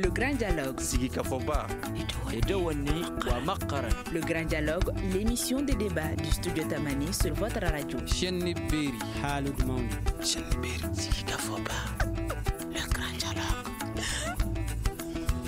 Le grand dialogue. Le grand dialogue, l'émission de débat du studio Tamani sur votre radio. Le grand dialogue.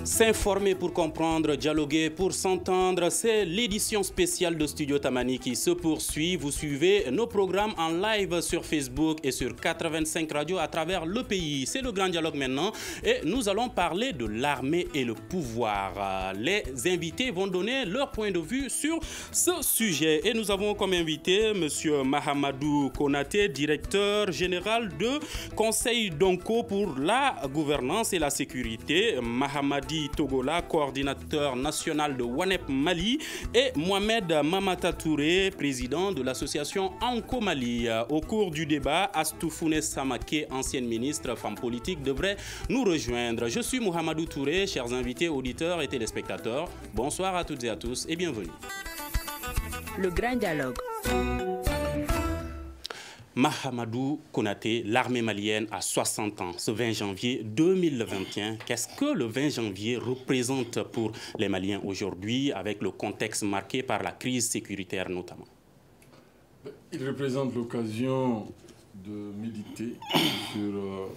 S'informer pour comprendre, dialoguer pour s'entendre, c'est l'édition spéciale de Studio Tamani qui se poursuit. Vous suivez nos programmes en live sur Facebook et sur 85 radios à travers le pays. C'est le grand dialogue maintenant et nous allons parler de l'armée et le pouvoir. Les invités vont donner leur point de vue sur ce sujet. Et nous avons comme invité M. Mahamadou Konaté, directeur général de Conseil d'Onko pour la gouvernance et la sécurité. Mahamadi Togola, coordinateur national de WANEP Mali, et Mohamed Mamata Touré, président de l'association Anko Mali. Au cours du débat, Astoufoune Samake, ancienne ministre femme politique, devrait nous rejoindre. Je suis Mohamedou Touré, chers invités, auditeurs et téléspectateurs. Bonsoir à toutes et à tous et bienvenue. Le grand dialogue. Mahamadou Konaté, l'armée malienne a 60 ans, ce 20 janvier 2021. Qu'est-ce que le 20 janvier représente pour les Maliens aujourd'hui, avec le contexte marqué par la crise sécuritaire notamment? Il représente l'occasion de méditer sur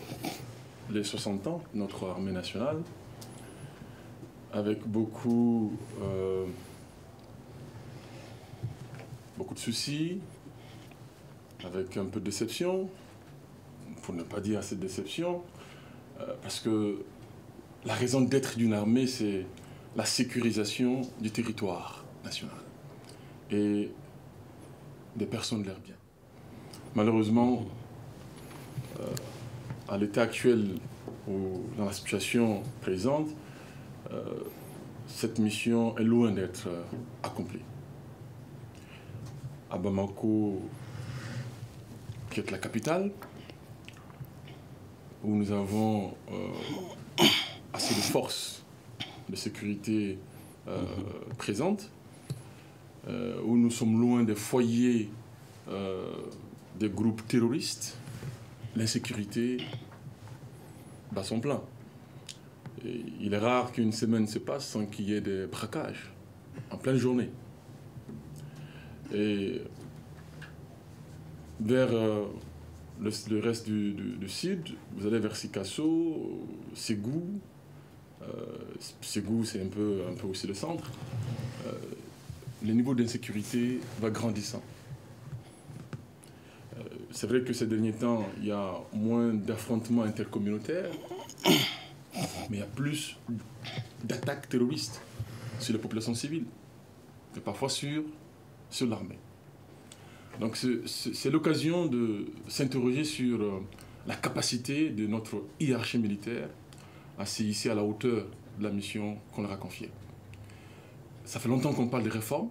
les 60 ans de notre armée nationale, avec beaucoup de soucis, avec un peu de déception, pour ne pas dire assez de déception, parce que la raison d'être d'une armée, c'est la sécurisation du territoire national et des personnes de leurs biens. Malheureusement, à l'état actuel, ou dans la situation présente, cette mission est loin d'être accomplie. À Bamako, qui est la capitale, où nous avons assez de forces de sécurité présentes, où nous sommes loin des foyers des groupes terroristes, l'insécurité bat son plein. Et il est rare qu'une semaine se passe sans qu'il y ait des braquages en pleine journée. Et vers le reste du sud, vous allez vers Sikasso, Ségou. Ségou, c'est un peu aussi le centre. Le niveau d'insécurité va grandissant. C'est vrai que ces derniers temps, il y a moins d'affrontements intercommunautaires, mais il y a plus d'attaques terroristes sur les populations civiles, et parfois sur l'armée. Donc c'est l'occasion de s'interroger sur la capacité de notre hiérarchie militaire à s'hisser à la hauteur de la mission qu'on leur a confiée. Ça fait longtemps qu'on parle de réformes.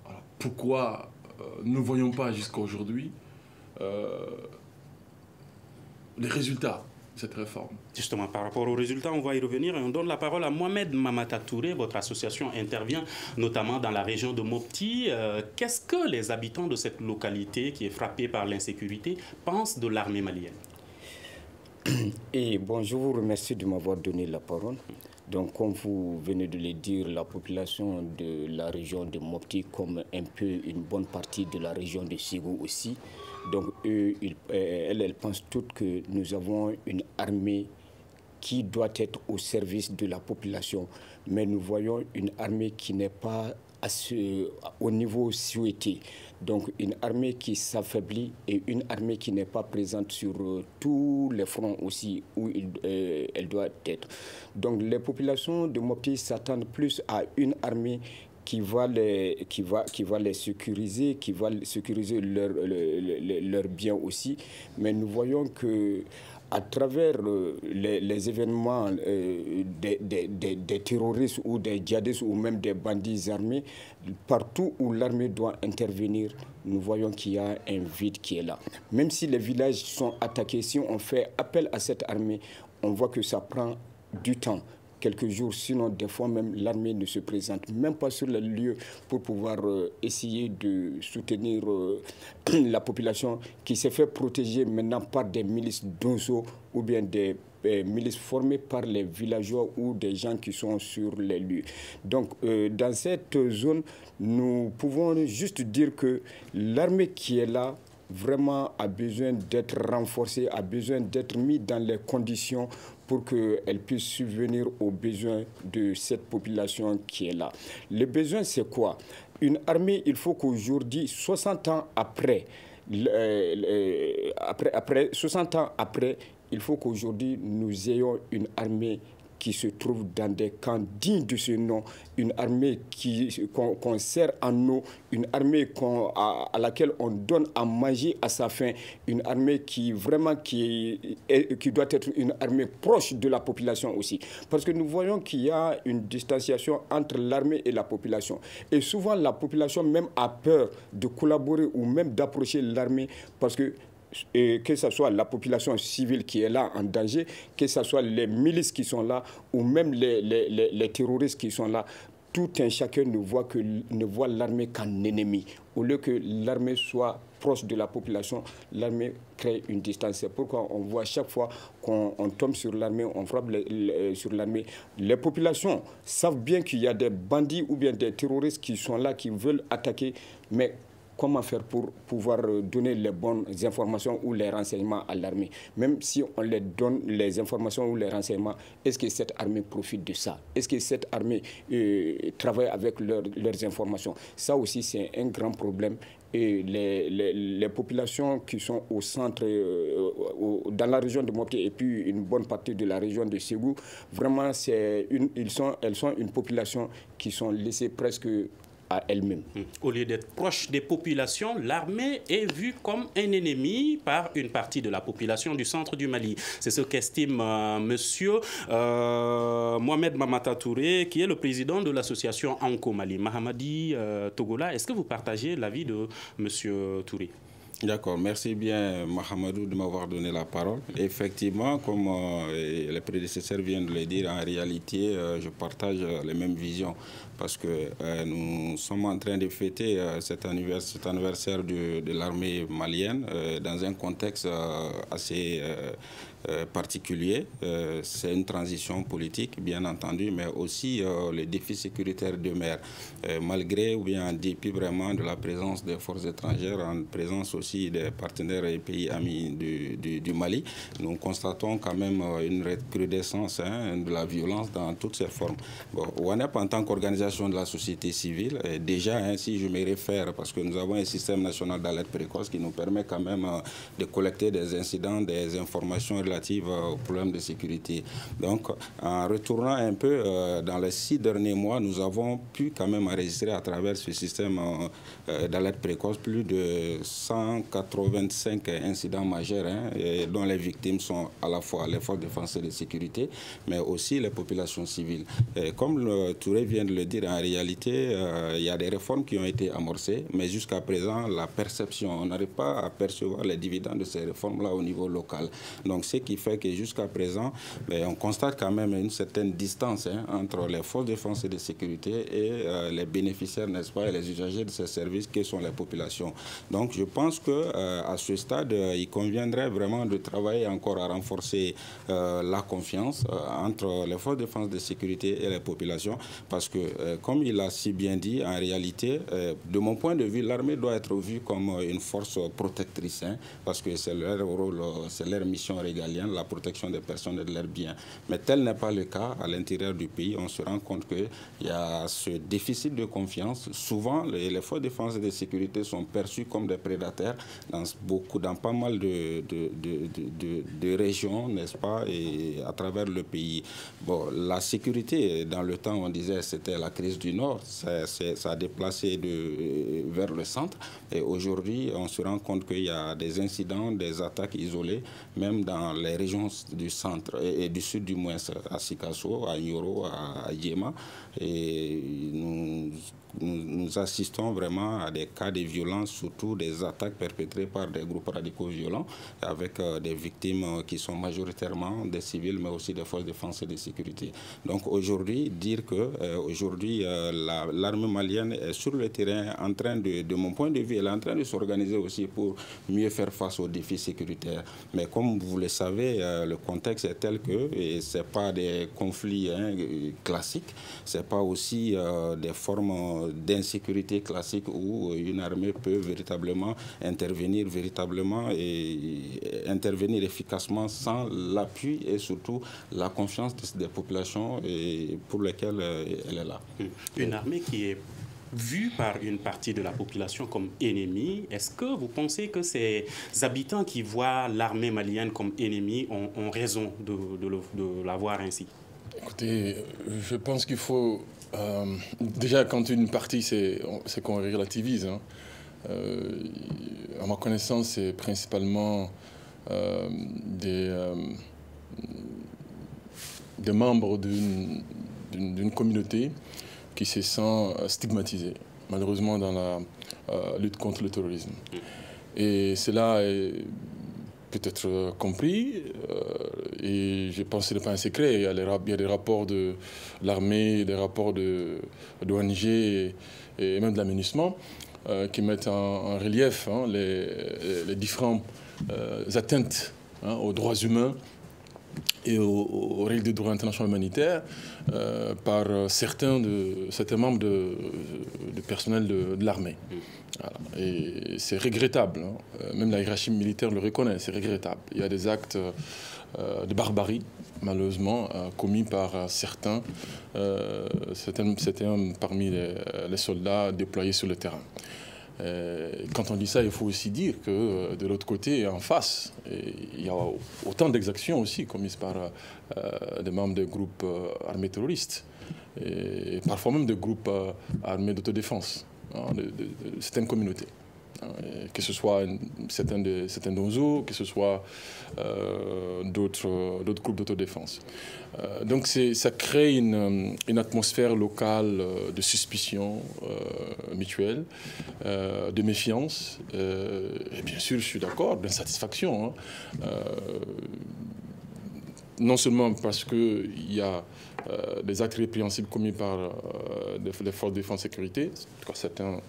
Alors pourquoi nous ne voyons pas jusqu'à aujourd'hui les résultats de cette réforme? Justement, par rapport aux résultats, on va y revenir et on donne la parole à Mohamed Mamata Touré. Votre association intervient notamment dans la région de Mopti. Qu'est-ce que les habitants de cette localité qui est frappée par l'insécurité pensent de l'armée malienne? Et bon, je vous remercie de m'avoir donné la parole. Donc, comme vous venez de le dire, la population de la région de Mopti, comme un peu une bonne partie de la région de Ségou aussi, donc elles pensent toutes que nous avons une armée qui doit être au service de la population. Mais nous voyons une armée qui n'est pas au niveau souhaité. Donc une armée qui s'affaiblit et une armée qui n'est pas présente sur tous les fronts aussi où elle doit être. Donc les populations de Mopti s'attendent plus à une armée qui va les sécuriser, qui va sécuriser leurs biens aussi. Mais nous voyons que à travers les événements des terroristes ou des djihadistes ou même des bandits armés, partout où l'armée doit intervenir, nous voyons qu'il y a un vide qui est là. Même si les villages sont attaqués, si on fait appel à cette armée, on voit que ça prend du temps. quelques jours, sinon des fois même l'armée ne se présente même pas sur le lieu pour pouvoir essayer de soutenir la population qui s'est fait protéger maintenant par des milices d'Onzo ou bien des milices formées par les villageois ou des gens qui sont sur les lieux. Donc, dans cette zone, nous pouvons juste dire que l'armée qui est là vraiment a besoin d'être renforcée, a besoin d'être mise dans les conditions pour qu'elle puisse subvenir aux besoins de cette population qui est là. Les besoins, c'est quoi? Une armée, il faut qu'aujourd'hui, 60 ans après, 60 ans après, il faut qu'aujourd'hui, nous ayons une armée qui se trouve dans des camps dignes de ce nom, une armée qu'on sert en eau, une armée à laquelle on donne à manger à sa faim, une armée qui doit être une armée proche de la population aussi. Parce que nous voyons qu'il y a une distanciation entre l'armée et la population. Et souvent, la population même a peur de collaborer ou même d'approcher l'armée parce que ce soit la population civile qui est là en danger, que ce soit les milices qui sont là, ou même les terroristes qui sont là, tout un chacun ne voit l'armée qu'un ennemi. Au lieu que l'armée soit proche de la population, l'armée crée une distance. C'est pourquoi on voit chaque fois qu'on tombe sur l'armée, on frappe sur l'armée. Les populations savent bien qu'il y a des bandits ou bien des terroristes qui sont là, qui veulent attaquer, mais comment faire pour pouvoir donner les bonnes informations ou les renseignements à l'armée? Même si on les donne les informations ou les renseignements, est-ce que cette armée profite de ça? Est-ce que cette armée travaille avec leurs informations? Ça aussi, c'est un grand problème. Et les populations qui sont au centre, dans la région de Mopti et puis une bonne partie de la région de Ségou, vraiment, elles sont une population qui sont laissées presque à elle-même. Au lieu d'être proche des populations, l'armée est vue comme un ennemi par une partie de la population du centre du Mali. C'est ce qu'estime monsieur Mohamed Mamata Touré, qui est le président de l'association Anko Mali. Mahamadi Togola, est-ce que vous partagez l'avis de monsieur Touré? D'accord, merci bien Mahamadou de m'avoir donné la parole. Effectivement, comme les prédécesseurs viennent de le dire, en réalité, je partage les mêmes visions parce que nous sommes en train de fêter cet anniversaire de l'armée malienne dans un contexte assez particulier. C'est une transition politique, bien entendu, mais aussi les défis sécuritaires demeurent. Malgré ou bien en dépit vraiment de la présence des forces étrangères, en présence aussi des partenaires et pays amis du Mali, nous constatons quand même une recrudescence de la violence dans toutes ses formes. Bon, OANEP, en tant qu'organisation de la société civile, déjà, si je me réfère, parce que nous avons un système national d'alerte précoce qui nous permet quand même de collecter des incidents, des informations relatives aux problèmes de sécurité. Donc, en retournant un peu dans les 6 derniers mois, nous avons pu quand même enregistrer à travers ce système d'alerte précoce plus de 185 incidents majeurs dont les victimes sont à la fois les forces de défense et de sécurité, mais aussi les populations civiles. Et comme Touré vient de le dire, en réalité, il y a des réformes qui ont été amorcées, mais jusqu'à présent, la perception, on n'arrive pas à percevoir les dividendes de ces réformes-là au niveau local. Donc, ce qui fait que jusqu'à présent, on constate quand même une certaine distance entre les forces de défense et de sécurité et les bénéficiaires, n'est-ce pas, et les usagers de ces services que sont les populations. Donc, je pense qu'à ce stade, il conviendrait vraiment de travailler encore à renforcer la confiance entre les forces de défense et de sécurité et les populations, parce que, comme il a si bien dit, en réalité, de mon point de vue, l'armée doit être vue comme une force protectrice, parce que c'est leur rôle, c'est leur mission régalienne, la protection des personnes et de leurs biens. Mais tel n'est pas le cas à l'intérieur du pays. On se rend compte qu'il y a ce déficit de confiance. Souvent, les forces de défense et de sécurité sont perçues comme des prédateurs dans pas mal de régions, n'est-ce pas, et à travers le pays. Bon, la sécurité, dans le temps, on disait c'était la crise du Nord, ça a déplacé vers le centre. Et aujourd'hui, on se rend compte qu'il y a des incidents, des attaques isolées, même dans les régions du centre et du sud du moins, à Sikasso, à Nyoro, à Yéma. Et nous nous assistons vraiment à des cas de violence, surtout des attaques perpétrées par des groupes radicaux violents, avec des victimes qui sont majoritairement des civils, mais aussi des forces de défense et de sécurité. Donc aujourd'hui, dire que aujourd'hui l'armée malienne est sur le terrain en train de mon point de vue, elle est en train de s'organiser aussi pour mieux faire face aux défis sécuritaires. Mais comme vous le savez, le contexte est tel que ce n'est pas des conflits classiques, ce n'est pas aussi des formes d'insécurité classiques où une armée peut véritablement intervenir et intervenir efficacement sans l'appui et surtout la confiance des populations pour lesquelles elle est là. Une armée qui est vue par une partie de la population comme ennemie, est-ce que vous pensez que ces habitants qui voient l'armée malienne comme ennemie ont raison de la voir ainsi? Écoutez, je pense qu'il faut... déjà, quand une partie, c'est qu'on relativise. Hein. À ma connaissance, c'est principalement des membres d'une communauté qui se sent stigmatisée, malheureusement, dans la lutte contre le terrorisme. Et cela est peut-être compris, et je pense que ce n'est pas un secret. Il y a des rapports de l'armée, des rapports d'ONG et même de l'aménagement qui mettent en relief les différentes atteintes aux droits humains et aux règles de droit international humanitaire par certains membres du personnel de l'armée. Voilà. Et c'est regrettable, hein. Même la hiérarchie militaire le reconnaît, c'est regrettable. Il y a des actes de barbarie, malheureusement, commis par certains parmi les soldats déployés sur le terrain. Quand on dit ça, il faut aussi dire que de l'autre côté, en face, il y a autant d'exactions aussi commises par des membres des groupes armés terroristes, et parfois même des groupes armés d'autodéfense, de certaines communautés. Que ce soit certains donzos, que ce soit d'autres groupes d'autodéfense. Donc ça crée une atmosphère locale de suspicion mutuelle, de méfiance, et bien sûr, je suis d'accord, d'insatisfaction. Hein. Non seulement parce qu'il y a des actes répréhensibles commis par les forces de défense et sécurité, en tout cas certains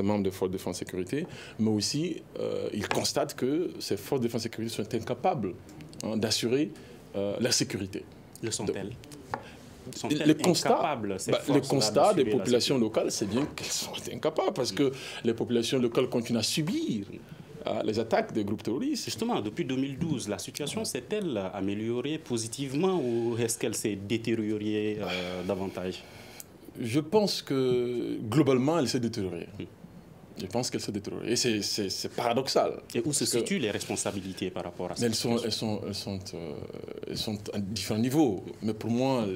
membres des forces de défense et sécurité, mais aussi ils constatent que ces forces de défense et sécurité sont incapables d'assurer la sécurité. Le sont-elles? Le constat des populations locales, c'est bien qu'elles sont incapables, parce que les populations locales continuent à subir les attaques des groupes terroristes. Justement, depuis 2012, la situation s'est-elle améliorée positivement ou est-ce qu'elle s'est détériorée davantage? Je pense que globalement, elle s'est détériorée. Je pense qu'elle s'est détériorée. Et c'est paradoxal. Et où se situent les responsabilités par rapport à ça? Elles sont à différents niveaux. Mais pour moi,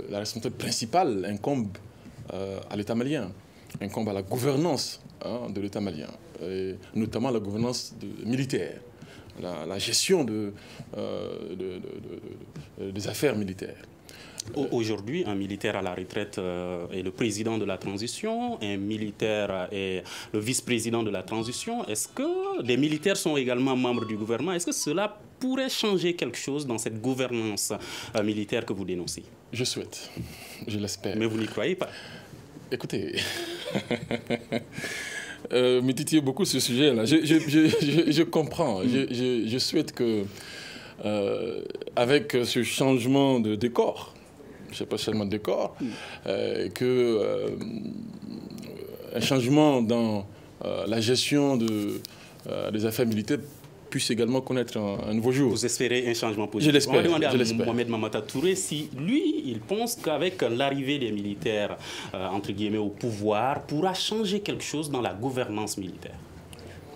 la responsabilité principale incombe à l'État malien, incombe à la gouvernance de l'État malien, et notamment la gouvernance militaire, la gestion des affaires militaires. Aujourd'hui, un militaire à la retraite est le président de la transition, un militaire est le vice-président de la transition. Est-ce que les militaires sont également membres du gouvernement? Est-ce que cela pourrait changer quelque chose dans cette gouvernance militaire que vous dénoncez? Je souhaite, je l'espère. Mais vous n'y croyez pas? Écoutez, me titille beaucoup ce sujet-là. Je comprends. Je souhaite que, avec ce changement de décor, je ne sais pas seulement de décor, un changement dans la gestion des affaires militaires puisse également connaître un nouveau jour. Vous espérez un changement positif? Je l'espère. On va demander à Mohamed Mamata Touré si lui, il pense qu'avec l'arrivée des militaires, entre guillemets, au pouvoir, pourra changer quelque chose dans la gouvernance militaire.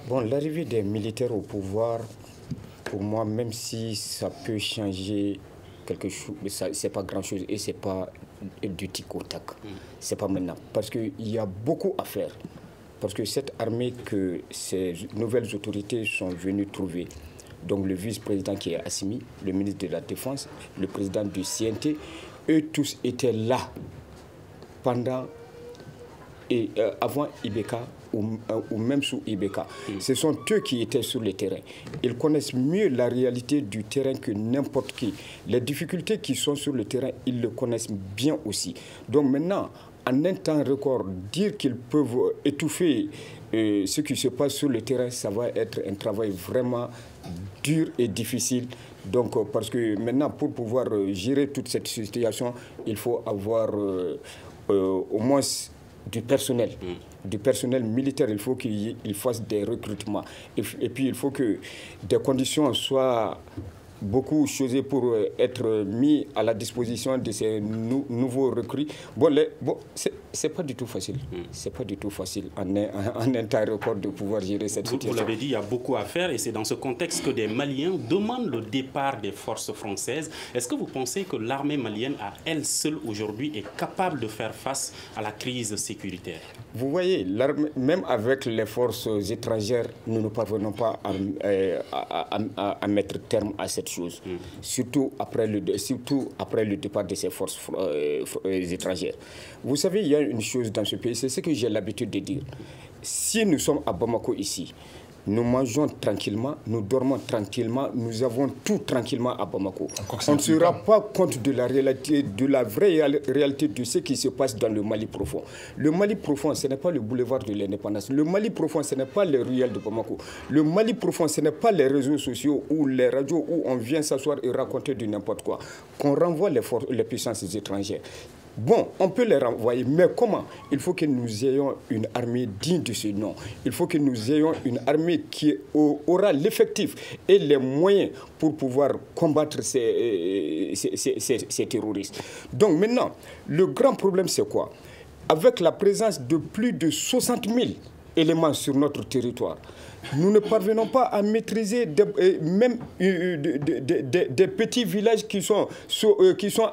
Bon, l'arrivée des militaires au pouvoir, pour moi, même si ça peut changer quelque chose, c'est pas grand-chose et c'est pas du tic au tac. C'est pas maintenant. Parce qu'il y a beaucoup à faire. Parce que cette armée que ces nouvelles autorités sont venues trouver, donc le vice-président qui est Assimi, le ministre de la Défense, le président du CNT, eux tous étaient là pendant avant IBK ou même sous IBK. Ce sont eux qui étaient sur le terrain. Ils connaissent mieux la réalité du terrain que n'importe qui. Les difficultés qui sont sur le terrain, ils le connaissent bien aussi. Donc maintenant, en un temps record, dire qu'ils peuvent étouffer ce qui se passe sur le terrain, ça va être un travail vraiment dur et difficile. Donc, parce que maintenant, pour pouvoir gérer toute cette situation, il faut avoir au moins du personnel. Du personnel militaire, il faut qu'il fasse des recrutements. Et puis, il faut que des conditions soient beaucoup choses pour être mis à la disposition de ces nouveaux recrues. Bon, c'est pas du tout facile. C'est pas du tout facile en un temps record de pouvoir gérer cette situation. Vous l'avez dit, il y a beaucoup à faire et c'est dans ce contexte que des Maliens demandent le départ des forces françaises. Est-ce que vous pensez que l'armée malienne, à elle seule aujourd'hui, est capable de faire face à la crise sécuritaire? Vous voyez, même avec les forces étrangères, nous ne parvenons pas à mettre terme à cette chose, surtout après le départ de ces forces étrangères. Vous savez, il y a une chose dans ce pays, c'est ce que j'ai l'habitude de dire. Si nous sommes à Bamako ici, nous mangeons tranquillement, nous dormons tranquillement, nous avons tout tranquillement à Bamako. On ne se rend pas compte de la réalité, de la vraie réalité de ce qui se passe dans le Mali profond. Le Mali profond, ce n'est pas le boulevard de l'indépendance. Le Mali profond, ce n'est pas les ruelles de Bamako. Le Mali profond, ce n'est pas les réseaux sociaux ou les radios où on vient s'asseoir et raconter du n'importe quoi. Qu'on renvoie les puissances étrangères. Bon, on peut les renvoyer, mais comment? Il faut que nous ayons une armée digne de ce nom. Il faut que nous ayons une armée qui aura l'effectif et les moyens pour pouvoir combattre ces terroristes. Donc maintenant, le grand problème, c'est quoi? Avec la présence de plus de 60 000 éléments sur notre territoire, nous ne parvenons pas à maîtriser même des petits villages qui sont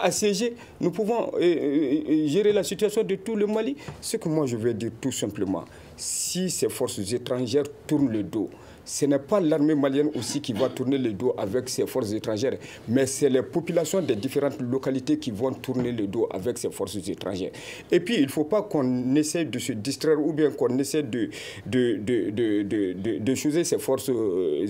assiégés. Nous pouvons gérer la situation de tout le Mali. Ce que moi je veux dire tout simplement, si ces forces étrangères tournent le dos, ce n'est pas l'armée malienne aussi qui va tourner le dos avec ces forces étrangères, mais c'est les populations des différentes localités qui vont tourner le dos avec ces forces étrangères. Et puis, il ne faut pas qu'on essaie de se distraire ou bien qu'on essaie de choisir ces forces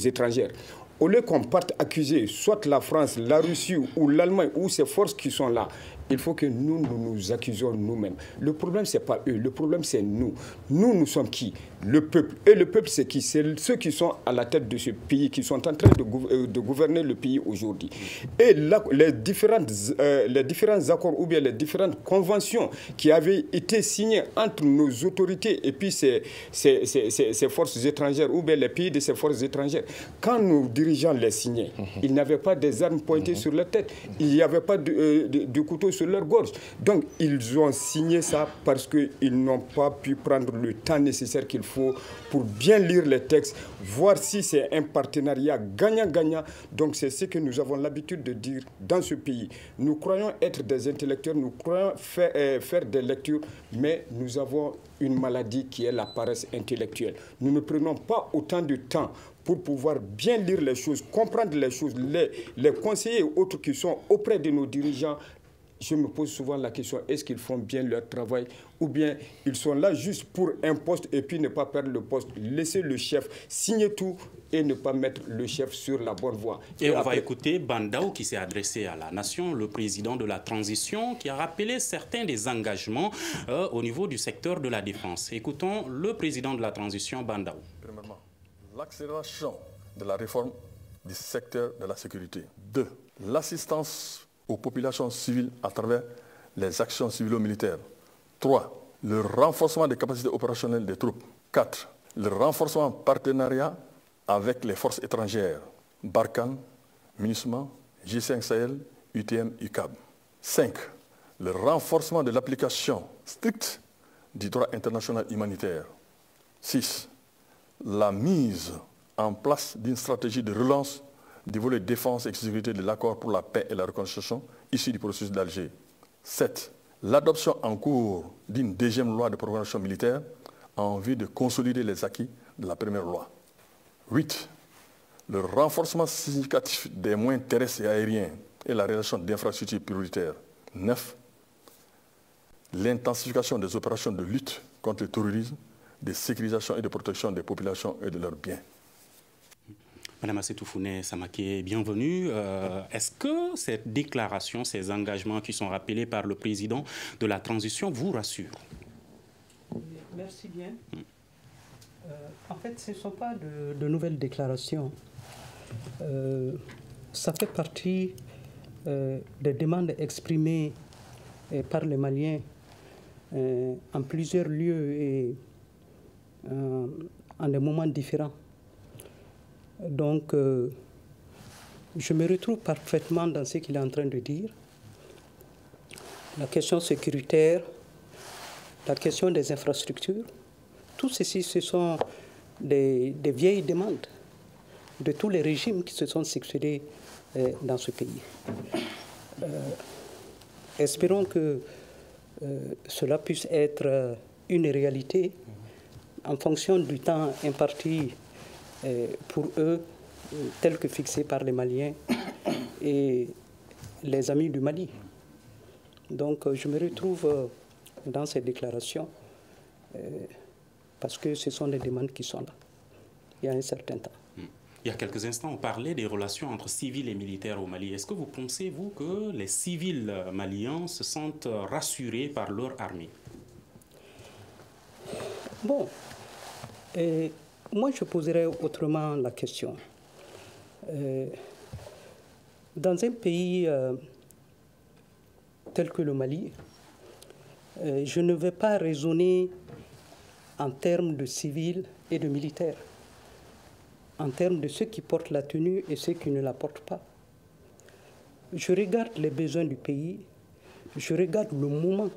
étrangères. Au lieu qu'on parte accuser soit la France, la Russie ou l'Allemagne ou ces forces qui sont là, il faut que nous accusions nous-mêmes. Le problème, ce n'est pas eux, le problème, c'est nous. Nous sommes qui? Le peuple. Et le peuple, c'est qui? C'est ceux qui sont à la tête de ce pays, qui sont en train de gouverner le pays aujourd'hui. Et là, les différents accords ou bien les différentes conventions qui avaient été signées entre nos autorités et puis ces forces étrangères ou bien les pays de ces forces étrangères, quand nos dirigeants les signaient, ils n'avaient pas des armes pointées sur leur tête, il n'y avait pas de couteau sur leur gorge. Donc, ils ont signé ça parce qu'ils n'ont pas pu prendre le temps nécessaire qu'il faut pour bien lire les textes, voir si c'est un partenariat gagnant-gagnant. Donc, c'est ce que nous avons l'habitude de dire dans ce pays. Nous croyons être des intellectuels, nous croyons faire des lectures, mais nous avons une maladie qui est la paresse intellectuelle. Nous ne prenons pas autant de temps pour pouvoir bien lire les choses, comprendre les choses, les conseillers et autres qui sont auprès de nos dirigeants. Je me pose souvent la question, est-ce qu'ils font bien leur travail ou bien ils sont là juste pour un poste et puis ne pas perdre le poste, laisser le chef signer tout et ne pas mettre le chef sur la bonne voie. Et on va écouter Bandao qui s'est adressé à la nation, le président de la transition, qui a rappelé certains des engagements au niveau du secteur de la défense. Écoutons le président de la transition, Bandao. Premièrement, l'accélération de la réforme du secteur de la sécurité. 2. L'assistance aux populations civiles à travers les actions civilo-militaires. 3. Le renforcement des capacités opérationnelles des troupes. 4. Le renforcement partenariat avec les forces étrangères, Barkhane, MINUSMA, G5 Sahel, UTM, UCAB. 5. Le renforcement de l'application stricte du droit international humanitaire. 6. La mise en place d'une stratégie de relance du volet défense et sécurité de l'accord pour la paix et la reconstruction issu du processus d'Alger. 7. L'adoption en cours d'une deuxième loi de programmation militaire en vue de consolider les acquis de la première loi. 8. Le renforcement significatif des moyens terrestres et aériens et la réalisation d'infrastructures prioritaires. 9. l'intensification des opérations de lutte contre le terrorisme, de sécurisation et de protection des populations et de leurs biens. Madame Asetoufouné Samaké, bienvenue. Est-ce que cette déclaration, ces engagements qui sont rappelés par le président de la transition vous rassurent? Merci bien. En fait, ce ne sont pas de nouvelles déclarations. Ça fait partie des demandes exprimées par les Maliens en plusieurs lieux et en des moments différents. Donc, je me retrouve parfaitement dans ce qu'il est en train de dire. La question sécuritaire, la question des infrastructures, tout ceci, ce sont des vieilles demandes de tous les régimes qui se sont succédés dans ce pays. Espérons que cela puisse être une réalité en fonction du temps imparti pour eux, tel que fixé par les Maliens et les amis du Mali. Donc je me retrouve dans ces déclarations parce que ce sont des demandes qui sont là, il y a un certain temps. Il y a quelques instants, on parlait des relations entre civils et militaires au Mali. Est-ce que vous pensez, vous, que les civils maliens se sentent rassurés par leur armée? Bon, moi je poserais autrement la question. Dans un pays tel que le Mali, je ne vais pas raisonner en termes de civils et de militaires, en termes de ceux qui portent la tenue et ceux qui ne la portent pas. Je regarde les besoins du pays, je regarde le moment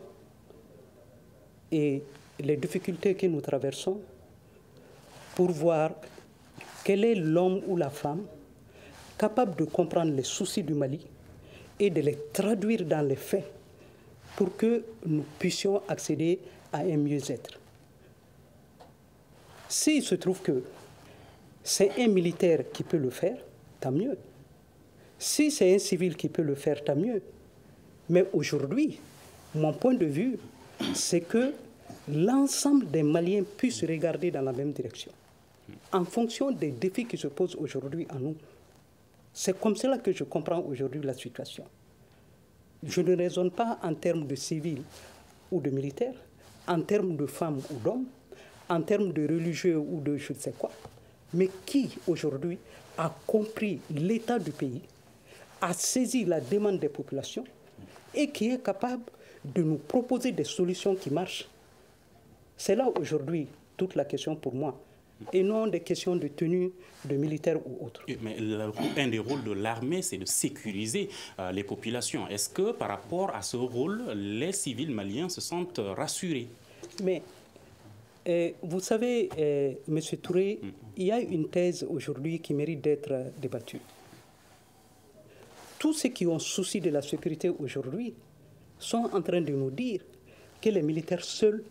et les difficultés que nous traversons pour voir quel est l'homme ou la femme capable de comprendre les soucis du Mali et de les traduire dans les faits pour que nous puissions accéder à un mieux-être. S'il se trouve que c'est un militaire qui peut le faire, tant mieux. Si c'est un civil qui peut le faire, tant mieux. Mais aujourd'hui, mon point de vue, c'est que l'ensemble des Maliens puissent regarder dans la même direction, en fonction des défis qui se posent aujourd'hui à nous. C'est comme cela que je comprends aujourd'hui la situation. Je ne raisonne pas en termes de civils ou de militaires, en termes de femmes ou d'hommes, en termes de religieux ou de je ne sais quoi. Mais qui, aujourd'hui, a compris l'état du pays, a saisi la demande des populations et qui est capable de nous proposer des solutions qui marchent. C'est là, aujourd'hui, toute la question pour moi, et non des questions de tenue de militaires ou autres. Mais un des rôles de l'armée, c'est de sécuriser les populations. Est-ce que, par rapport à ce rôle, les civils maliens se sentent rassurés? Mais vous savez, M. Touré, il y a une thèse aujourd'hui qui mérite d'être débattue. Tous ceux qui ont souci de la sécurité aujourd'hui sont en train de nous dire que les militaires seuls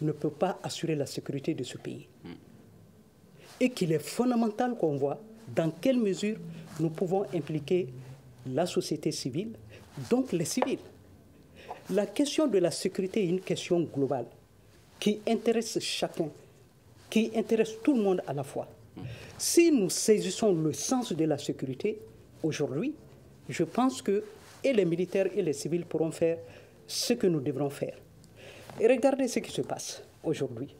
ne peuvent pas assurer la sécurité de ce pays. Et qu'il est fondamental qu'on voit dans quelle mesure nous pouvons impliquer la société civile, donc les civils. La question de la sécurité est une question globale qui intéresse chacun, qui intéresse tout le monde à la fois. Si nous saisissons le sens de la sécurité, aujourd'hui, je pense que et les militaires et les civils pourront faire ce que nous devrons faire. Et regardez ce qui se passe aujourd'hui.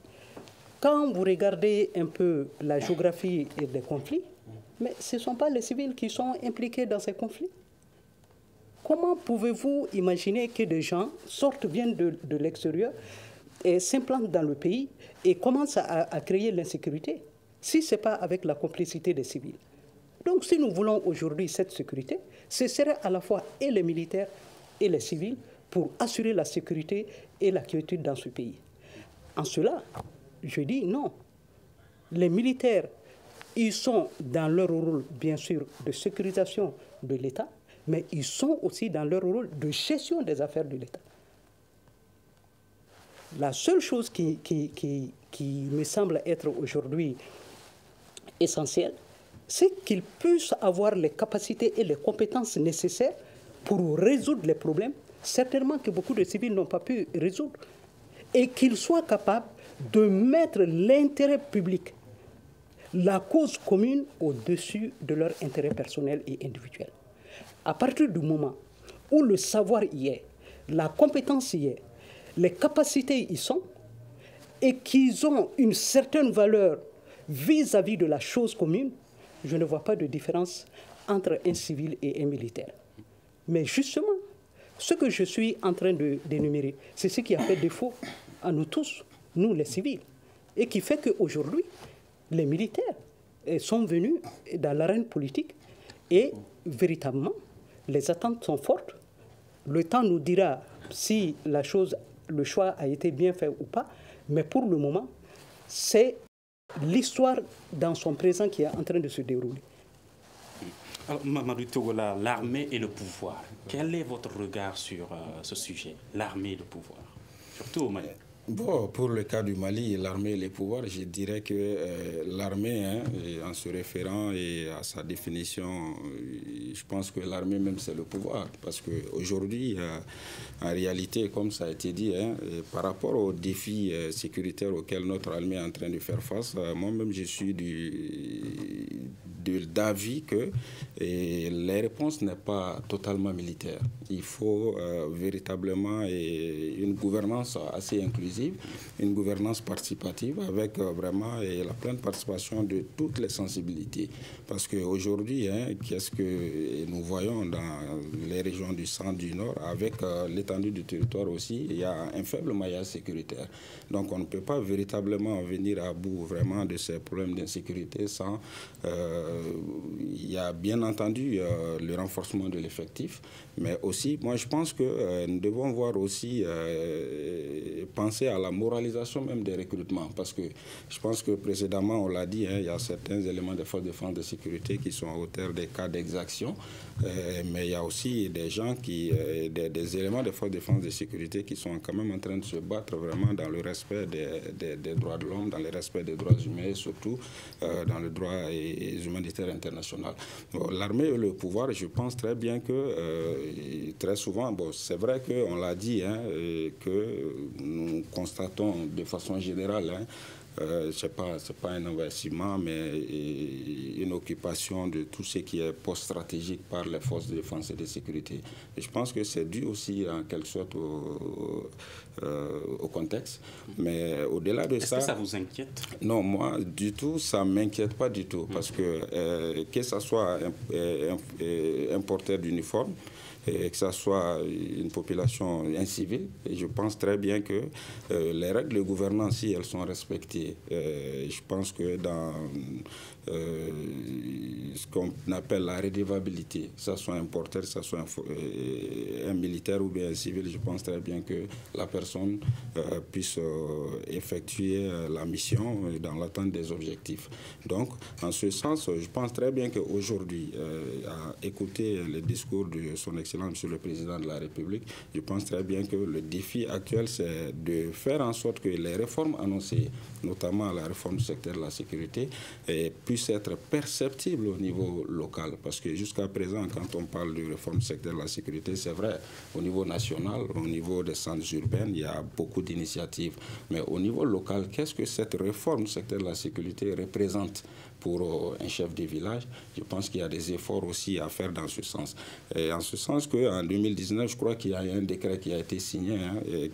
Quand vous regardez un peu la géographie et les conflits, mais ce ne sont pas les civils qui sont impliqués dans ces conflits. Comment pouvez-vous imaginer que des gens viennent de l'extérieur et s'implantent dans le pays et commencent à créer l'insécurité si ce n'est pas avec la complicité des civils? Donc si nous voulons aujourd'hui cette sécurité, ce serait à la fois et les militaires et les civils pour assurer la sécurité et la quiétude dans ce pays. En cela, je dis non. Les militaires, ils sont dans leur rôle, bien sûr, de sécurisation de l'État, mais ils sont aussi dans leur rôle de gestion des affaires de l'État. La seule chose qui me semble être aujourd'hui essentielle, c'est qu'ils puissent avoir les capacités et les compétences nécessaires pour résoudre les problèmes certainement que beaucoup de civils n'ont pas pu résoudre, et qu'ils soient capables de mettre l'intérêt public, la cause commune au-dessus de leur intérêt personnel et individuel. À partir du moment où le savoir y est, la compétence y est, les capacités y sont, et qu'ils ont une certaine valeur vis-à- d'évis de la chose commune, je ne vois pas de différence entre un civil et un militaire. Mais justement, ce que je suis en train d'énumérer, c'est ce qui a fait défaut à nous tous, nous les civils, et qui fait qu'aujourd'hui, les militaires sont venus dans l'arène politique et véritablement, les attentes sont fortes. Le temps nous dira si le choix a été bien fait ou pas, mais pour le moment, c'est l'histoire dans son présent qui est en train de se dérouler. Alors, Mamadou Togola, l'armée et le pouvoir. Quel est votre regard sur ce sujet, l'armée et le pouvoir, surtout au Mali? Bon, pour le cas du Mali, l'armée et les pouvoirs, je dirais que l'armée, en se référant à sa définition, je pense que l'armée même c'est le pouvoir. Parce qu'aujourd'hui, en réalité, comme ça a été dit, par rapport aux défis sécuritaires auxquels notre armée est en train de faire face, moi-même je suis d'avis que la réponse n'est pas totalement militaire. Il faut véritablement une gouvernance assez inclusive, une gouvernance participative avec vraiment la pleine participation de toutes les sensibilités. Parce qu'aujourd'hui, qu'est-ce que nous voyons dans les régions du centre, du nord, avec l'étendue du territoire aussi, il y a un faible maillage sécuritaire. Donc on ne peut pas véritablement venir à bout vraiment de ces problèmes d'insécurité sans... il y a bien entendu le renforcement de l'effectif, mais aussi, moi je pense que nous devons voir aussi, penser à la moralisation même des recrutements, parce que je pense que précédemment, on l'a dit, il y a certains éléments des forces de défense de sécurité qui sont à hauteur des cas d'exaction, mais il y a aussi des gens des éléments des forces de défense de sécurité qui sont quand même en train de se battre vraiment dans le respect des droits de l'homme, dans le respect des droits humains et surtout dans le droit humanitaire international. Bon, l'armée et le pouvoir, je pense très bien que très souvent, bon, c'est vrai qu'on l'a dit, que nous constatons de façon générale, c'est pas un investissement, mais une occupation de tout ce qui est post-stratégique par les forces de défense et de sécurité. Et je pense que c'est dû aussi en quelque sorte au contexte. Mais au-delà de ça... Est-ce que ça vous inquiète? Non, moi, du tout, ça ne m'inquiète pas du tout. Parce que ce soit un porteur d'uniforme, et que ce soit une population incivile, et je pense très bien que les règles de gouvernance, si elles sont respectées, je pense que dans ce qu'on appelle la redevabilité, que ce soit un porteur, que ce soit un militaire ou bien un civil, je pense très bien que la personne puisse effectuer la mission dans l'attente des objectifs. Donc, en ce sens, je pense très bien qu'aujourd'hui, à écouter le discours de son Excellence Monsieur le Président de la République, je pense très bien que le défi actuel, c'est de faire en sorte que les réformes annoncées, notamment la réforme du secteur de la sécurité, puissent être perceptibles au niveau local. Parce que jusqu'à présent, quand on parle de réforme du secteur de la sécurité, c'est vrai, au niveau national, au niveau des centres urbains, il y a beaucoup d'initiatives. Mais au niveau local, qu'est-ce que cette réforme du secteur de la sécurité représente pour un chef de village? Je pense qu'il y a des efforts aussi à faire dans ce sens. Et en ce sens qu'en 2019, je crois qu'il y a un décret qui a été signé,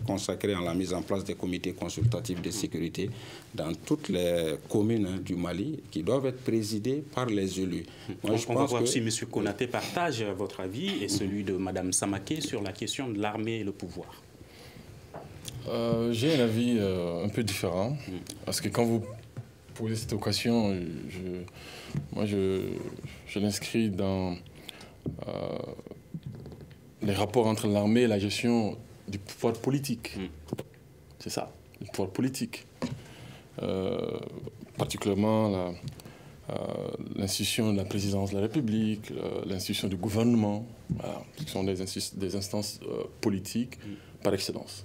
consacré à la mise en place des comités consultatifs de sécurité dans toutes les communes du Mali, qui doivent être présidés par les élus. Moi, on va voir si M. Konaté partage votre avis et celui de Mme Samaké sur la question de l'armée et le pouvoir. J'ai un avis un peu différent, parce que quand vous posez cette question, je l'inscris dans les rapports entre l'armée et la gestion du pouvoir politique. C'est ça, le pouvoir politique. Particulièrement l'institution de la présidence de la République, l'institution du gouvernement, voilà, qui sont des instances politiques par excellence.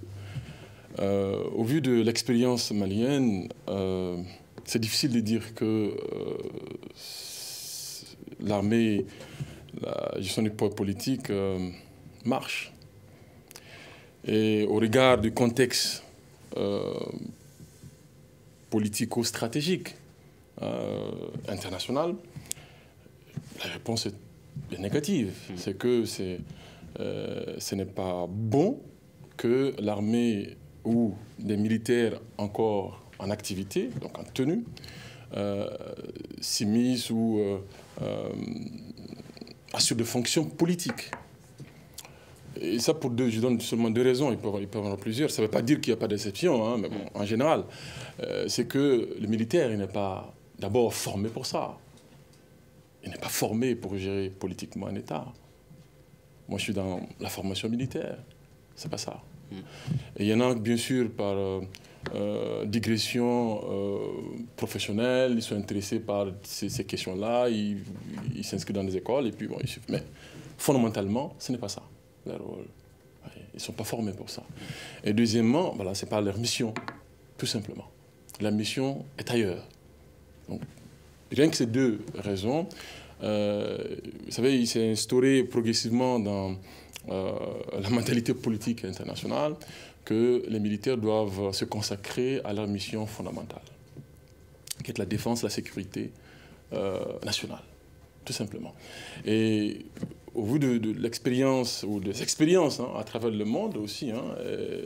Au vu de l'expérience malienne, c'est difficile de dire que l'armée, la gestion du pouvoir politique marche. Et au regard du contexte politico-stratégique international, la réponse est négative. C'est que ce n'est pas bon que l'armée ou des militaires encore en activité, donc en tenue, s'immiscent ou assurent des fonctions politiques. Et ça, je donne seulement 2 raisons, il peut y en avoir plusieurs. Ça ne veut pas dire qu'il n'y a pas d'exception, hein, mais bon, en général, c'est que le militaire, il n'est pas d'abord formé pour ça. Il n'est pas formé pour gérer politiquement un État. Moi, je suis dans la formation militaire. C'est pas ça. Et il y en a, bien sûr, par digression professionnelle, ils sont intéressés par ces questions-là, ils s'inscrivent dans des écoles, et puis bon, mais fondamentalement, ce n'est pas ça, leur rôle. Ils ne sont pas formés pour ça. Et deuxièmement, voilà, ce n'est pas leur mission, tout simplement. La mission est ailleurs. Donc, rien que ces 2 raisons, vous savez, il s'est instauré progressivement dans la mentalité politique internationale que les militaires doivent se consacrer à leur mission fondamentale, qui est la défense, la sécurité nationale, tout simplement. Et au vu de l'expérience, ou des expériences à travers le monde aussi,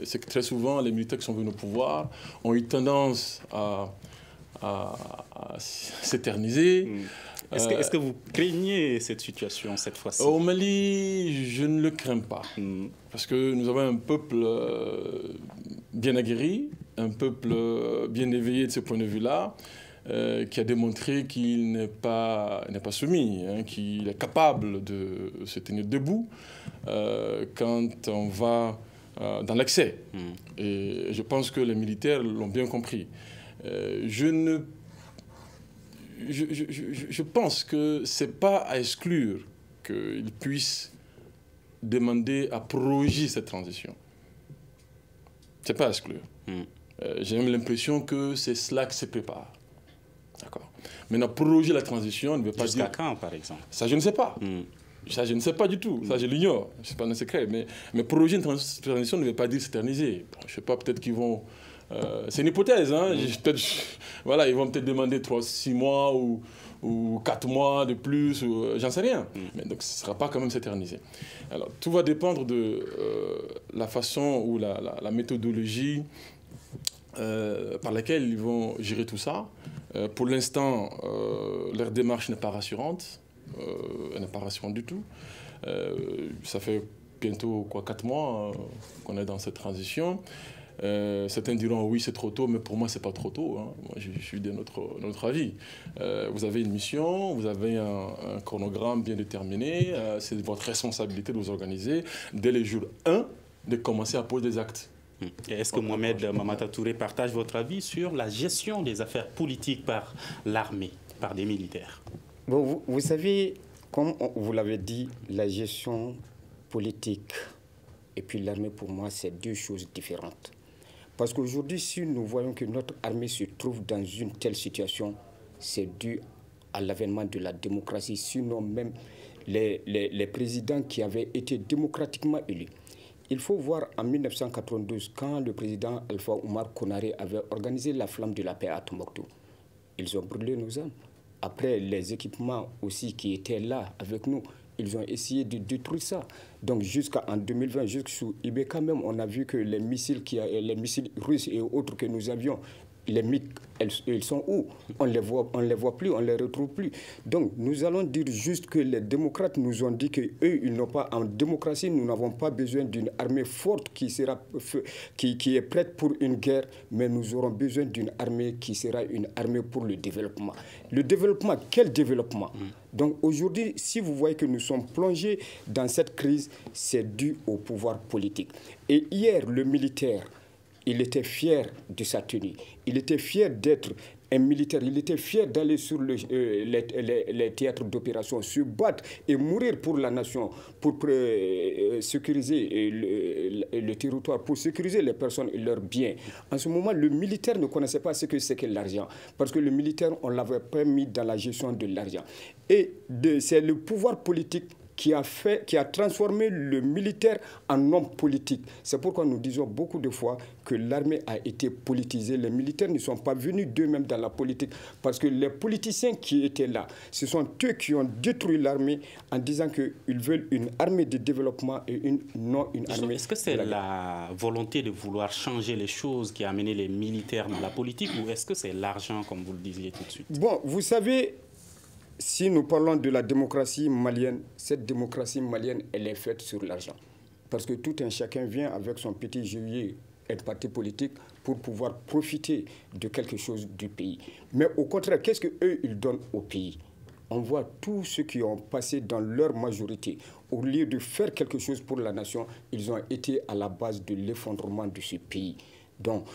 c'est que très souvent, les militaires qui sont venus au pouvoir ont eu tendance à s'éterniser. Est-ce que vous craignez cette situation cette fois-ci? Au Mali, je ne le crains pas. Parce que nous avons un peuple bien aguerri, un peuple bien éveillé de ce point de vue-là, qui a démontré qu'il n'est pas soumis, qu'il est capable de se tenir debout quand on va dans l'excès. Et je pense que les militaires l'ont bien compris. Je pense que ce n'est pas à exclure qu'ils puissent demander à proroger cette transition. Ce n'est pas à exclure. J'ai même l'impression que c'est cela qui se prépare. D'accord. Maintenant, proroger la transition ne veut pas dire... Jusqu'à quand, par exemple? Ça, je ne sais pas. Ça, je ne sais pas du tout. Ça, je l'ignore. Ce n'est pas un secret. Mais proroger une transition ne veut pas dire s'éterniser. Bon, je ne sais pas, peut-être qu'ils vont... c'est une hypothèse. Voilà, ils vont peut-être demander 6 mois ou 4 mois de plus, j'en sais rien. Mais donc, ce ne sera pas quand même s'éterniser. Alors, tout va dépendre de la façon ou la méthodologie par laquelle ils vont gérer tout ça. Pour l'instant, leur démarche n'est pas rassurante. Elle n'est pas rassurante du tout. Ça fait bientôt 4 mois qu'on est dans cette transition. Certains diront oui, c'est trop tôt, mais pour moi, ce n'est pas trop tôt. Moi, je suis de notre avis. Vous avez une mission, vous avez un chronogramme bien déterminé. C'est votre responsabilité de vous organiser dès le jour 1 de commencer à poser des actes. Est-ce que Mohamed Mamata Touré partage votre avis sur la gestion des affaires politiques par l'armée, par des militaires? Bon, vous savez, comme vous l'avez dit, la gestion politique et puis l'armée, pour moi, c'est 2 choses différentes. Parce qu'aujourd'hui, si nous voyons que notre armée se trouve dans une telle situation, c'est dû à l'avènement de la démocratie, sinon même les présidents qui avaient été démocratiquement élus. Il faut voir en 1992, quand le président Alpha Oumar Konaré avait organisé la flamme de la paix à Tombouctou. Ils ont brûlé nos âmes. Après, les équipements aussi qui étaient là avec nous, ils ont essayé de détruire ça. Donc jusqu'en 2020, jusqu'au Ibeka même, on a vu que les missiles russes et autres que nous avions, les MiG, ils sont où? On les voit plus, on les retrouve plus. Donc nous allons dire juste que les démocrates nous ont dit qu'eux, ils n'ont pas, en démocratie, nous n'avons pas besoin d'une armée forte qui est prête pour une guerre, mais nous aurons besoin d'une armée qui sera une armée pour le développement. Le développement, quel développement? Donc aujourd'hui, si vous voyez que nous sommes plongés dans cette crise, c'est dû au pouvoir politique. Et hier, le militaire, il était fier de sa tenue. Il était fier d'être un militaire. Il était fier d'aller sur les théâtres d'opération, se battre et mourir pour la nation, pour sécuriser le territoire, pour sécuriser les personnes et leurs biens. En ce moment, le militaire ne connaissait pas ce que c'est que l'argent. Parce que le militaire, on ne l'avait pas mis dans la gestion de l'argent. Et c'est le pouvoir politique qui a transformé le militaire en homme politique. C'est pourquoi nous disons beaucoup de fois que l'armée a été politisée. Les militaires ne sont pas venus d'eux-mêmes dans la politique parce que les politiciens qui étaient là, ce sont eux qui ont détruit l'armée en disant qu'ils veulent une armée de développement et non une armée. Est-ce que c'est la volonté de vouloir changer les choses qui a amené les militaires dans la politique ou est-ce que c'est l'argent, comme vous le disiez tout de suite? Bon, vous savez, si nous parlons de la démocratie malienne, cette démocratie malienne, elle est faite sur l'argent. Parce que tout un chacun vient avec son petit gilet, un parti politique, pour pouvoir profiter de quelque chose du pays. Mais au contraire, qu'est-ce qu'eux, ils donnent au pays? On voit tous ceux qui ont passé dans leur majorité, au lieu de faire quelque chose pour la nation, ils ont été à la base de l'effondrement de ce pays. Donc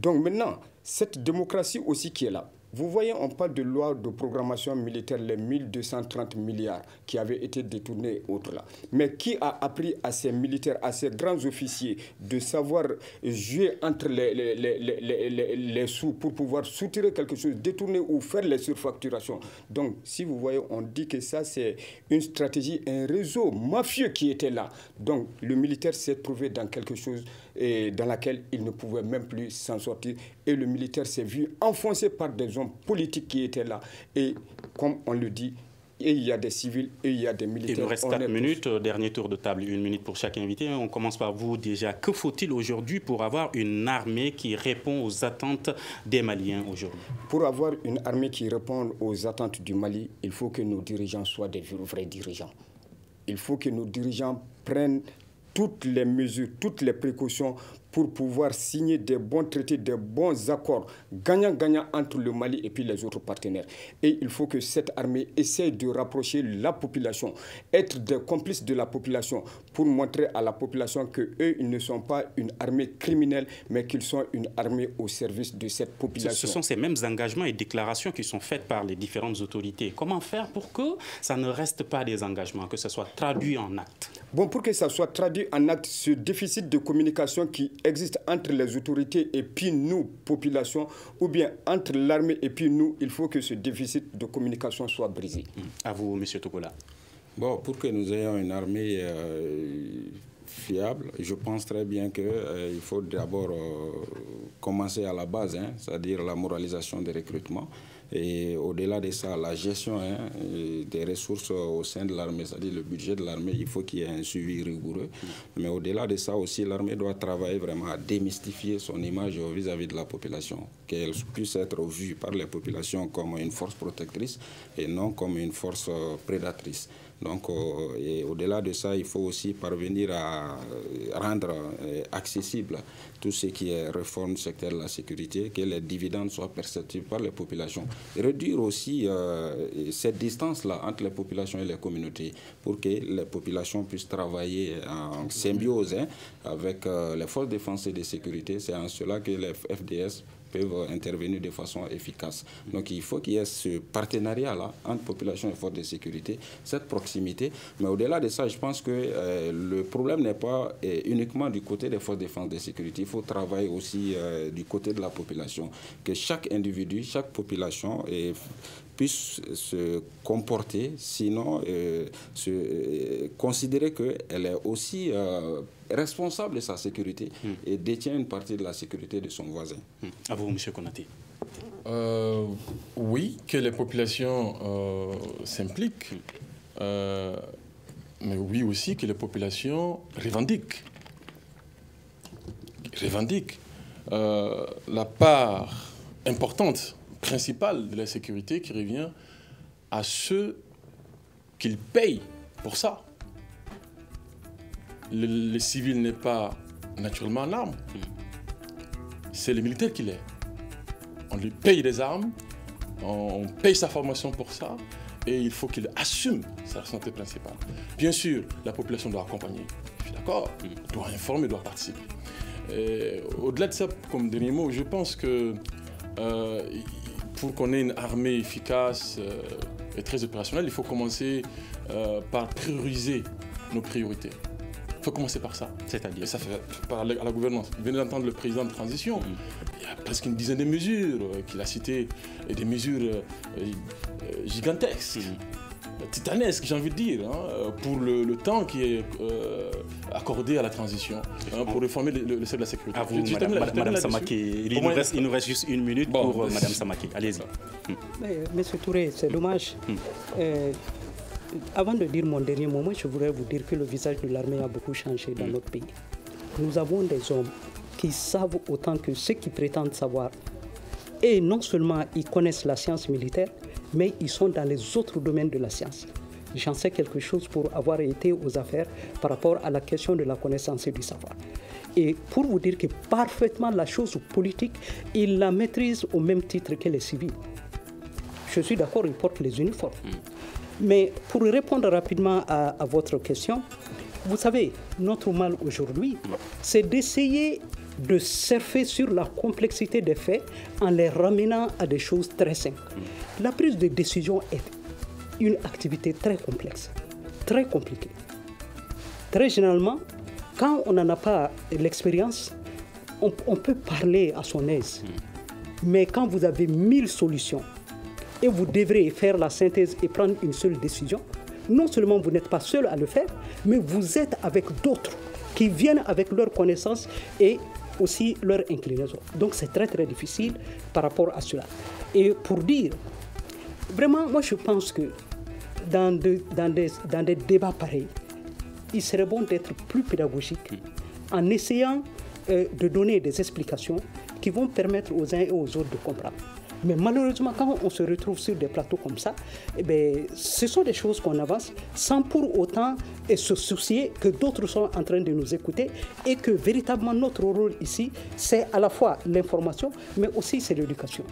maintenant, cette démocratie aussi qui est là, vous voyez, on parle de loi de programmation militaire, les 1230 milliards qui avaient été détournés autres là. Mais qui a appris à ces militaires, à ces grands officiers de savoir jouer entre les sous pour pouvoir soutirer quelque chose, détourner ou faire les surfacturations? Donc, si vous voyez, on dit que ça, c'est une stratégie, un réseau mafieux qui était là. Donc, le militaire s'est trouvé dans quelque chose dans laquelle il ne pouvait même plus s'en sortir. Et le militaire s'est vu enfoncé par des hommes politiques qui étaient là. Et comme on le dit, et il y a des civils et il y a des militaires. Il nous reste 4 minutes. Dernier tour de table, 1 minute pour chaque invité. On commence par vous déjà. Que faut-il aujourd'hui pour avoir une armée qui répond aux attentes des Maliens aujourd'hui? Pour avoir une armée qui répond aux attentes du Mali, il faut que nos dirigeants soient des vrais dirigeants. Il faut que nos dirigeants prennent toutes les mesures, toutes les précautions pour pouvoir signer des bons traités, des bons accords gagnant-gagnant entre le Mali et puis les autres partenaires. Et il faut que cette armée essaye de rapprocher la population, être des complices de la population pour montrer à la population qu'eux, ils ne sont pas une armée criminelle, mais qu'ils sont une armée au service de cette population. Ce sont ces mêmes engagements et déclarations qui sont faites par les différentes autorités. Comment faire pour que ça ne reste pas des engagements, que ce soit traduit en actes? Bon, pour que ça soit traduit en actes, ce déficit de communication qui existe entre les autorités et puis nous, population, ou bien entre l'armée et puis nous, il faut que ce déficit de communication soit brisé. À vous, M. Togola. Bon, pour que nous ayons une armée fiable, je pense très bien qu'il faut d'abord commencer à la base, c'est-à-dire la moralisation des recrutements. Et au-delà de ça, la gestion des ressources au sein de l'armée, c'est-à-dire le budget de l'armée, il faut qu'il y ait un suivi rigoureux. Mais au-delà de ça aussi, l'armée doit travailler vraiment à démystifier son image vis-à-vis de la population, qu'elle puisse être vue par les populations comme une force protectrice et non comme une force prédatrice. Donc, et au-delà de ça, il faut aussi parvenir à rendre accessible tout ce qui est réforme du secteur de la sécurité, que les dividendes soient perceptibles par les populations. Et réduire aussi cette distance-là entre les populations et les communautés pour que les populations puissent travailler en symbiose avec les forces de défense et de sécurité. C'est en cela que les FDS peuvent intervenir de façon efficace. Donc il faut qu'il y ait ce partenariat-là entre population et forces de sécurité, cette proximité. Mais au-delà de ça, je pense que le problème n'est pas uniquement du côté des forces de défense et de sécurité. Il faut travailler aussi du côté de la population. Que chaque individu, chaque population puisse se comporter, sinon considérer qu'elle est aussi responsable de sa sécurité et détient une partie de la sécurité de son voisin. À vous, M. Konaté. Oui, que les populations s'impliquent, mais oui aussi que les populations revendiquent. La part importante, principale de la sécurité qui revient à ceux qu'ils payent pour ça. Le civil n'est pas naturellement en armes. C'est le militaire qui l'est. On lui paye des armes, on paye sa formation pour ça, et il faut qu'il assume sa responsabilité principale. Bien sûr, la population doit accompagner, je suis d'accord, doit informer, doit participer. Au-delà de ça, comme dernier mot, je pense que pour qu'on ait une armée efficace et très opérationnelle, il faut commencer par prioriser nos priorités. Il faut commencer par ça. C'est-à-dire? Et ça fait par à la gouvernance. Vous venez d'entendre le président de transition. Il y a presque une dizaine de mesures qu'il a citées, et des mesures gigantesques. titanesque, j'ai envie de dire, hein, pour le temps qui est accordé à la transition, pour réformer le secteur de la sécurité. À vous, Madame Samake. Il nous reste juste 1 minute pour Madame Samake. Allez-y. Monsieur Touré, c'est dommage. Avant de dire mon dernier mot, je voudrais vous dire que le visage de l'armée a beaucoup changé dans notre pays. Nous avons des hommes qui savent autant que ceux qui prétendent savoir. Et non seulement ils connaissent la science militaire, mais ils sont dans les autres domaines de la science. J'en sais quelque chose pour avoir été aux affaires par rapport à la question de la connaissance et du savoir. Et pour vous dire que parfaitement la chose politique, ils la maîtrisent au même titre que les civils. Je suis d'accord, ils portent les uniformes. Mais pour répondre rapidement à votre question, vous savez, notre mal aujourd'hui, c'est d'essayer de surfer sur la complexité des faits en les ramenant à des choses très simples. La prise de décision est une activité très complexe, très compliquée. Très généralement, quand on n'en a pas l'expérience, on peut parler à son aise. Mais quand vous avez 1000 solutions et vous devrez faire la synthèse et prendre une seule décision, non seulement vous n'êtes pas seul à le faire, mais vous êtes avec d'autres qui viennent avec leurs connaissances et aussi leur inclinaison. Donc c'est très très difficile par rapport à cela. Et pour dire, vraiment, moi je pense que dans des débats pareils, il serait bon d'être plus pédagogique en essayant de donner des explications qui vont permettre aux uns et aux autres de comprendre. Mais malheureusement, quand on se retrouve sur des plateaux comme ça, eh bien, ce sont des choses qu'on avance sans pour autant se soucier que d'autres sont en train de nous écouter et que véritablement notre rôle ici, c'est à la fois l'information, mais aussi c'est l'éducation.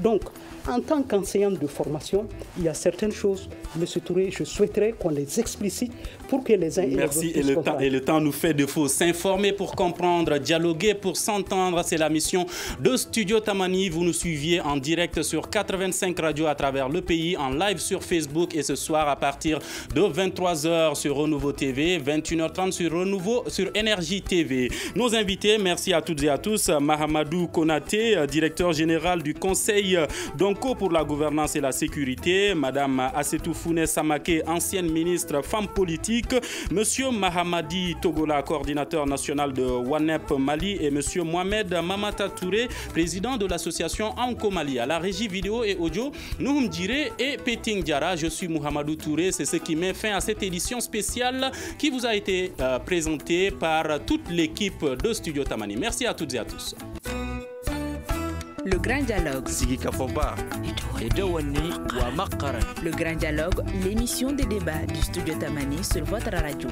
Donc, en tant qu'enseignant de formation, il y a certaines choses, M. Touré, je souhaiterais qu'on les explicite pour que les uns et les autres puissent comprendre. Et le temps nous fait défaut. S'informer pour comprendre, dialoguer pour s'entendre, c'est la mission de Studio Tamani. Vous nous suiviez en direct sur 85 radios à travers le pays, en live sur Facebook et ce soir à partir de 23h sur Renouveau TV, 21h30 sur Renouveau sur Énergie TV. Nos invités, merci à toutes et à tous. Mahamadou Konaté, directeur général du Conseil d'Onco pour la gouvernance et la sécurité, Madame Assetou Founé Samake, ancienne ministre femme politique, Monsieur Mahamadi Togola, coordinateur national de WANEP Mali et Monsieur Mohamed Mamata Touré, président de l'association Onco Mali. À la régie vidéo et audio, Nouhoum Djiré et Peting Diara. Je suis Mouhamadou Touré. C'est ce qui met fin à cette édition spéciale qui vous a été présentée par toute l'équipe de Studio Tamani. Merci à toutes et à tous. Le Grand Dialogue. Le Grand Dialogue, l'émission des débats du Studio Tamani sur votre radio.